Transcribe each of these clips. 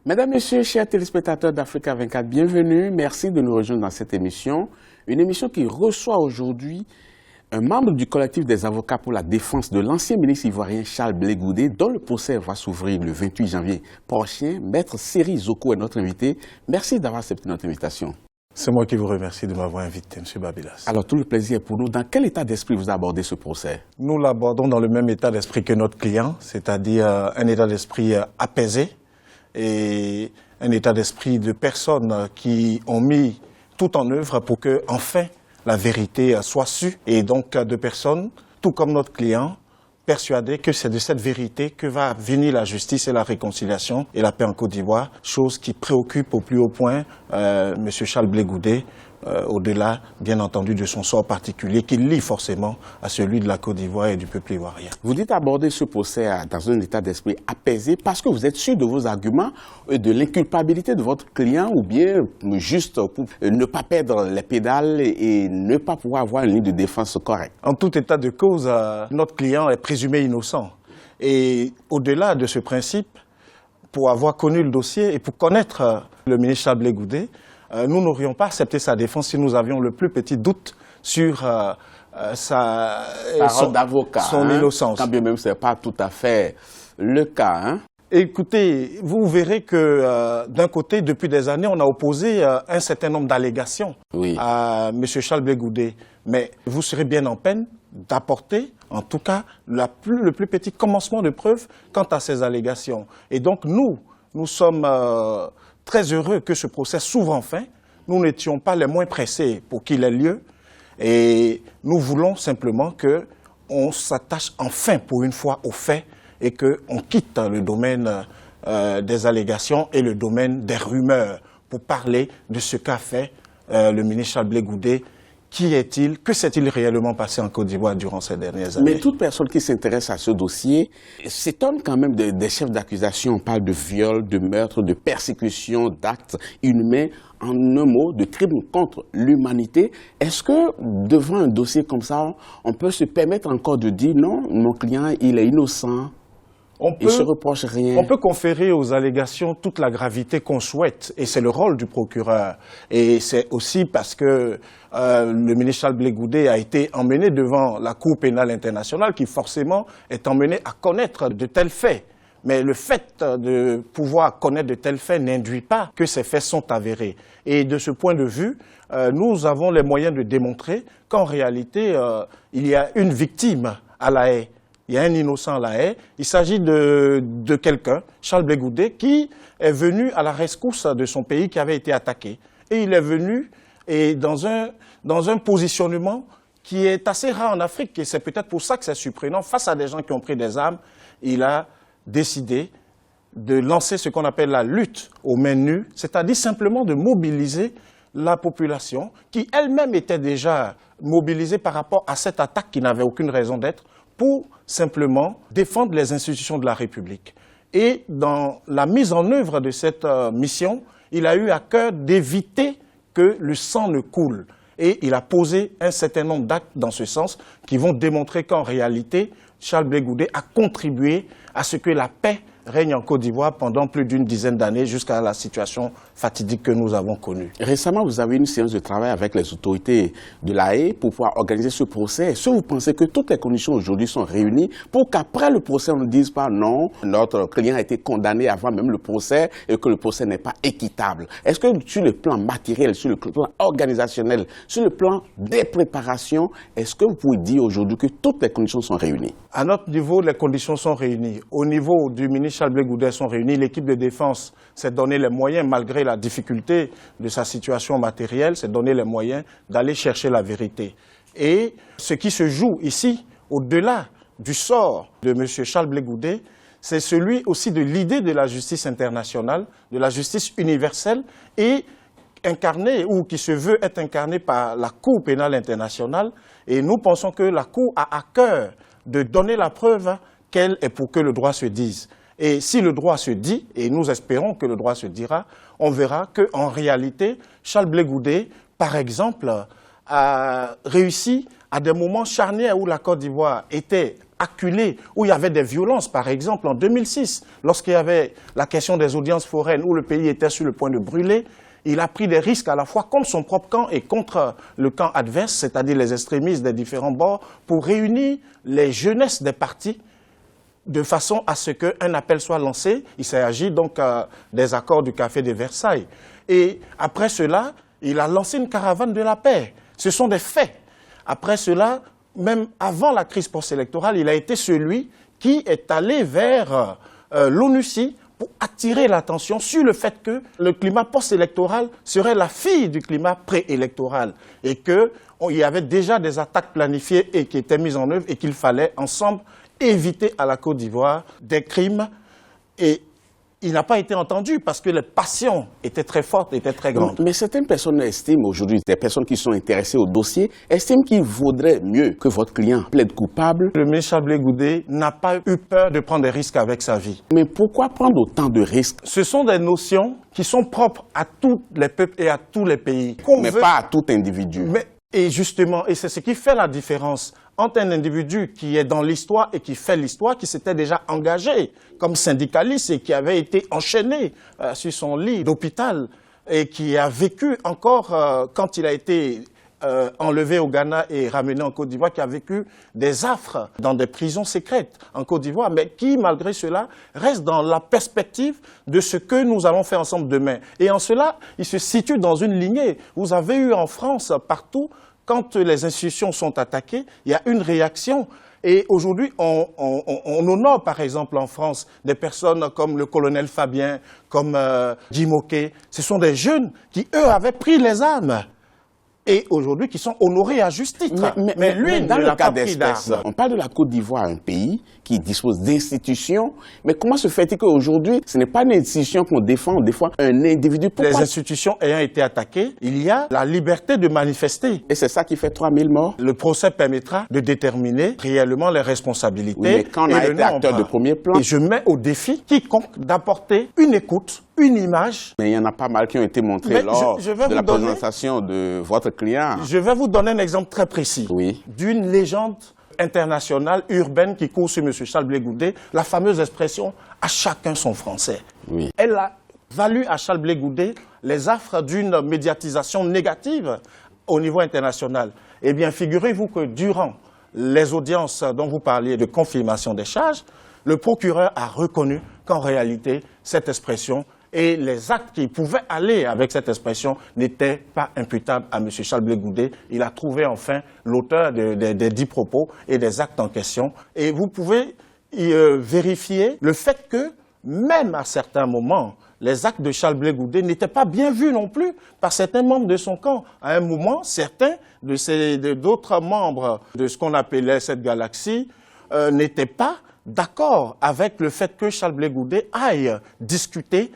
Mesdames, Messieurs, chers téléspectateurs d'Africa 24, bienvenue. Merci de nous rejoindre dans cette émission. Une émission qui reçoit aujourd'hui un membre du collectif des avocats pour la défense de l'ancien ministre ivoirien Charles Blé Goudé, dont le procès va s'ouvrir le 28 janvier prochain. Maître Seri Zoko est notre invité. Merci d'avoir accepté notre invitation. C'est moi qui vous remercie de m'avoir invité, M. Babilas. Alors, tout le plaisir est pour nous. Dans quel état d'esprit vous abordez ce procès? Nous l'abordons dans le même état d'esprit que notre client, c'est-à-dire un état d'esprit apaisé et un état d'esprit de personnes qui ont mis tout en œuvre pour que, enfin, la vérité soit sue. Et donc, de personnes, tout comme notre client, persuadés que c'est de cette vérité que va venir la justice et la réconciliation et la paix en Côte d'Ivoire, chose qui préoccupe au plus haut point M. Charles Blé Goudé, au-delà, bien entendu, de son sort particulier, qui lie forcément à celui de la Côte d'Ivoire et du peuple ivoirien. Vous dites aborder ce procès dans un état d'esprit apaisé parce que vous êtes sûr de vos arguments, de l'inculpabilité de votre client, ou bien juste pour ne pas perdre les pédales et ne pas pouvoir avoir une ligne de défense correcte? En tout état de cause, notre client est présumé innocent. Et au-delà de ce principe, pour avoir connu le dossier et pour connaître le ministre Charles Blé Goudé, nous n'aurions pas accepté sa défense si nous avions le plus petit doute sur son innocence. Quand bien même ce n'est pas tout à fait le cas. Hein? Écoutez, vous verrez que d'un côté, depuis des années, on a opposé un certain nombre d'allégations à M. Charles Blé Goudé. Mais vous serez bien en peine d'apporter, en tout cas, le plus petit commencement de preuve quant à ces allégations. Et donc nous sommes très heureux que ce procès s'ouvre enfin. Nous n'étions pas les moins pressés pour qu'il ait lieu. Et nous voulons simplement qu'on s'attache enfin pour une fois aux faits et qu'on quitte le domaine des allégations et le domaine des rumeurs pour parler de ce qu'a fait le ministre Charles Blé Goudé. Qui est-il? Que s'est-il réellement passé en Côte d'Ivoire durant ces dernières années? Mais toute personne qui s'intéresse à ce dossier s'étonne quand même des chefs d'accusation. On parle de viol, de meurtre, de persécution, d'actes inhumains, en un mot, de crimes contre l'humanité. Est-ce que devant un dossier comme ça, on peut se permettre encore de dire non, mon client, il est innocent? Il ne se reproche rien. On peut conférer aux allégations toute la gravité qu'on souhaite, et c'est le rôle du procureur. Et c'est aussi parce que le ministre Charles Blé Goudé a été emmené devant la Cour pénale internationale qui forcément est emmené à connaître de tels faits. Mais le fait de pouvoir connaître de tels faits n'induit pas que ces faits sont avérés. Et de ce point de vue, nous avons les moyens de démontrer qu'en réalité, il y a une victime à La Haye. Il y a un innocent à La Haye. Il s'agit de quelqu'un, Charles Blé Goudé, qui est venu à la rescousse de son pays qui avait été attaqué. Et il est venu dans un positionnement qui est assez rare en Afrique. Et c'est peut-être pour ça que c'est surprenant. Face à des gens qui ont pris des armes, il a décidé de lancer ce qu'on appelle la lutte aux mains nues, c'est-à-dire simplement de mobiliser la population qui elle-même était déjà mobilisée par rapport à cette attaque qui n'avait aucune raison d'être, pour simplement défendre les institutions de la République. Et dans la mise en œuvre de cette mission, il a eu à cœur d'éviter que le sang ne coule. Et il a posé un certain nombre d'actes dans ce sens qui vont démontrer qu'en réalité, Charles Blé Goudé a contribué à ce que la paix règne en Côte d'Ivoire pendant plus d'une dizaine d'années jusqu'à la situation fatidique que nous avons connue. Récemment, vous avez eu une séance de travail avec les autorités de La Haye pour pouvoir organiser ce procès. Est-ce que vous pensez que toutes les conditions aujourd'hui sont réunies pour qu'après le procès, on ne dise pas non, notre client a été condamné avant même le procès et que le procès n'est pas équitable? Est-ce que sur le plan matériel, sur le plan organisationnel, sur le plan des préparations, est-ce que vous pouvez dire aujourd'hui que toutes les conditions sont réunies? À notre niveau, les conditions sont réunies. Au niveau du ministre Charles Blé Goudé sont réunis. L'équipe de défense s'est donné les moyens, malgré la difficulté de sa situation matérielle, s'est donné les moyens d'aller chercher la vérité. Et ce qui se joue ici, au-delà du sort de M. Charles Blé Goudé, c'est celui aussi de l'idée de la justice internationale, de la justice universelle et incarnée ou qui se veut être incarnée par la Cour pénale internationale. Et nous pensons que la Cour a à cœur de donner la preuve qu'elle est pour que le droit se dise. Et si le droit se dit, et nous espérons que le droit se dira, on verra qu'en réalité, Charles Blé Goudé, par exemple, a réussi à des moments charnières où la Côte d'Ivoire était acculé, où il y avait des violences, par exemple en 2006, lorsqu'il y avait la question des audiences foraines, où le pays était sur le point de brûler, il a pris des risques à la fois contre son propre camp et contre le camp adverse, c'est-à-dire les extrémistes des différents bords, pour réunir les jeunesses des partis de façon à ce qu'un appel soit lancé. Il s'agit donc des accords du Café de Versailles. Et après cela, il a lancé une caravane de la paix. Ce sont des faits. Après cela, même avant la crise post-électorale, il a été celui qui est allé vers l'ONUCI pour attirer l'attention sur le fait que le climat post-électoral serait la fille du climat préélectoral et qu'il y avait déjà des attaques planifiées et qui étaient mises en œuvre et qu'il fallait ensemble éviter à la Côte d'Ivoire des crimes. Et il n'a pas été entendu parce que les passions étaient très fortes, étaient très grandes. Mais certaines personnes estiment aujourd'hui, des personnes qui sont intéressées au dossier, estiment qu'il vaudrait mieux que votre client plaide coupable. Le ministre Blé Goudé n'a pas eu peur de prendre des risques avec sa vie. Mais pourquoi prendre autant de risques? Ce sont des notions qui sont propres à tous les peuples et à tous les pays. Mais pas à tout individu. Et justement, et c'est ce qui fait la différence entre un individu qui est dans l'histoire et qui fait l'histoire, qui s'était déjà engagé comme syndicaliste et qui avait été enchaîné sur son lit d'hôpital et qui a vécu encore quand il a été enlevé au Ghana et ramené en Côte d'Ivoire, qui a vécu des affres dans des prisons secrètes en Côte d'Ivoire, mais qui, malgré cela, reste dans la perspective de ce que nous allons faire ensemble demain. Et en cela, il se situe dans une lignée. Vous avez eu en France, partout, quand les institutions sont attaquées, il y a une réaction. Et aujourd'hui, on honore, par exemple, en France, des personnes comme le colonel Fabien, comme Jim Oké. Ce sont des jeunes qui, eux, avaient pris les armes. Et aujourd'hui, qui sont honorés à juste titre. Mais lui, dans le cas d'espèce, on parle de la Côte d'Ivoire, un pays qui dispose d'institutions. Mais comment se fait-il qu'aujourd'hui, ce n'est pas une institution qu'on défend, on défend un individu? Les institutions ayant été attaquées, il y a la liberté de manifester. Et c'est ça qui fait 3000 morts? Le procès permettra de déterminer réellement les responsabilités. Oui, mais quand on a été acteur de premier plan. Et je mets au défi quiconque d'apporter une écoute, une image. Mais il y en a pas mal qui ont été montrés lors de la présentation de votre client. Je vais vous donner un exemple très précis d'une légende internationale urbaine qui court sur M. Charles Blé Goudé, la fameuse expression « à chacun son français ». Elle a valu à Charles Blé Goudé les affres d'une médiatisation négative au niveau international. Eh bien, figurez-vous que durant les audiences dont vous parliez de confirmation des charges, le procureur a reconnu qu'en réalité, cette expression et les actes qui pouvaient aller avec cette expression n'étaient pas imputables à M. Charles Blé Goudé. Il a trouvé enfin l'auteur des 10 propos et des actes en question. Et vous pouvez vérifier le fait que, même à certains moments, les actes de Charles Blé Goudé n'étaient pas bien vus non plus par certains membres de son camp. À un moment, certains d'autres membres de ce qu'on appelait cette galaxie n'étaient pas d'accord avec le fait que Charles Blé Goudé aille discuter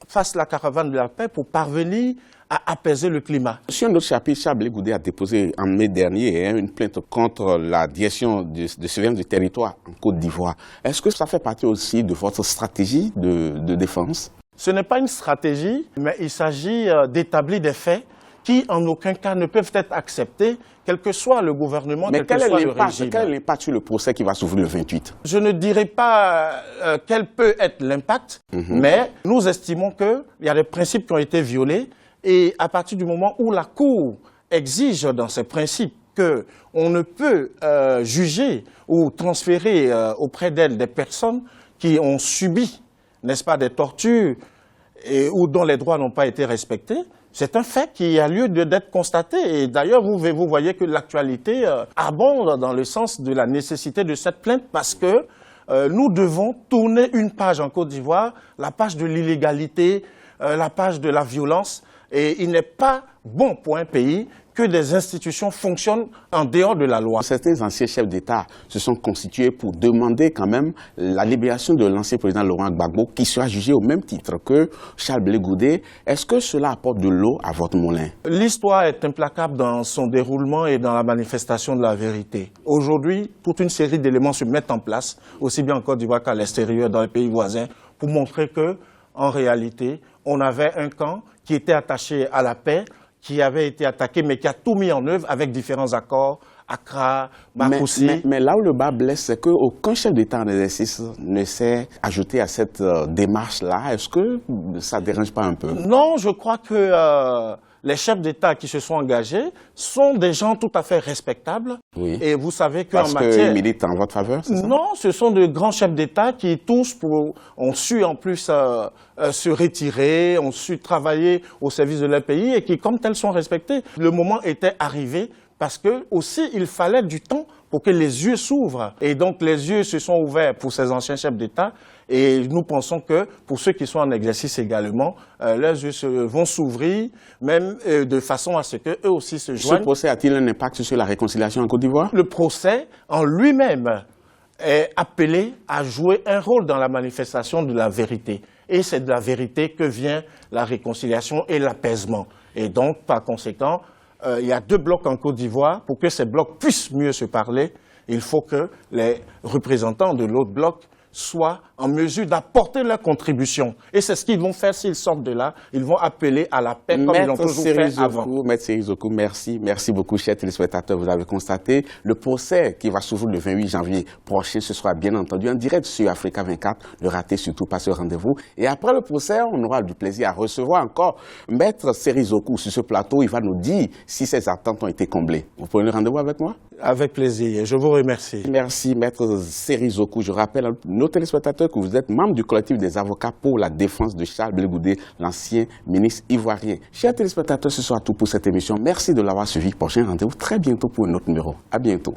face à la caravane de la paix pour parvenir à apaiser le climat. Sur un autre chapitre, Charles Blé Goudé a déposé en mai dernier une plainte contre la direction de surveillance du territoire en Côte d'Ivoire. Est-ce que ça fait partie aussi de votre stratégie de défense? Ce n'est pas une stratégie, mais il s'agit d'établir des faits qui, en aucun cas, ne peuvent être acceptés, quel que soit le gouvernement, quel que soit le régime. Quel est l'impact sur le procès qui va s'ouvrir le 28? Je ne dirais pas quel peut être l'impact, mais nous estimons qu'il y a des principes qui ont été violés et à partir du moment où la Cour exige dans ces principes qu'on ne peut juger ou transférer auprès d'elle des personnes qui ont subi, n'est-ce pas, des tortures ou dont les droits n'ont pas été respectés, c'est un fait qui a lieu d'être constaté. Et d'ailleurs, vous voyez que l'actualité abonde dans le sens de la nécessité de cette plainte parce que nous devons tourner une page en Côte d'Ivoire, la page de l'illégalité, la page de la violence. Et il n'est pas bon pour un pays que des institutions fonctionnent en dehors de la loi. Certains anciens chefs d'État se sont constitués pour demander quand même la libération de l'ancien président Laurent Gbagbo, qui sera jugé au même titre que Charles Blé Goudé. Est-ce que cela apporte de l'eau à votre moulin? L'histoire est implacable dans son déroulement et dans la manifestation de la vérité. Aujourd'hui, toute une série d'éléments se mettent en place, aussi bien en Côte d'Ivoire qu'à l'extérieur, dans les pays voisins, pour montrer que, en réalité, on avait un camp qui était attaché à la paix, qui avait été attaqué, mais qui a tout mis en œuvre avec différents accords Accra, Makoussi. Mais là où le bas blesse, c'est qu'aucun chef d'État en exercice ne s'est ajouté à cette démarche-là. Est-ce que ça ne dérange pas un peu? Non, je crois que les chefs d'État qui se sont engagés sont des gens tout à fait respectables. Oui. Et vous savez qu'en matière... Parce qu'ils militent en votre faveur, c'est ça? Non, ce sont de grands chefs d'État qui tous ont su en plus se retirer, ont su travailler au service de leur pays et qui, comme tels, sont respectés. Le moment était arrivé parce que aussi il fallait du temps pour que les yeux s'ouvrent. Et donc les yeux se sont ouverts pour ces anciens chefs d'État. Et nous pensons que pour ceux qui sont en exercice également, leurs yeux vont s'ouvrir, même de façon à ce qu'eux aussi se joignent. Ce procès a-t-il un impact sur la réconciliation en Côte d'Ivoire? Le procès en lui-même est appelé à jouer un rôle dans la manifestation de la vérité. Et c'est de la vérité que vient la réconciliation et l'apaisement. Et donc, par conséquent, il y a deux blocs en Côte d'Ivoire. Pour que ces blocs puissent mieux se parler, il faut que les représentants de l'autre bloc soient en mesure d'apporter leur contribution. Et c'est ce qu'ils vont faire s'ils sortent de là. Ils vont appeler à la paix comme ils l'ont toujours fait avant. Maître Serizoku, merci. Merci beaucoup, chers téléspectateurs. Vous avez constaté le procès qui va s'ouvrir le 28 janvier prochain. Ce sera bien entendu en direct sur Africa 24. Ne ratez surtout pas ce rendez-vous. Et après le procès, on aura du plaisir à recevoir encore Maître Serizoku sur ce plateau. Il va nous dire si ses attentes ont été comblées. Vous prenez le rendez-vous avec moi? Avec plaisir. Je vous remercie. Merci, Maître Serizoku. Je rappelle à nos téléspectateurs que vous êtes membre du collectif des avocats pour la défense de Charles Blé Goudé, l'ancien ministre ivoirien. Chers téléspectateurs, ce sera tout pour cette émission. Merci de l'avoir suivi. Prochain rendez-vous très bientôt pour un autre numéro. À bientôt.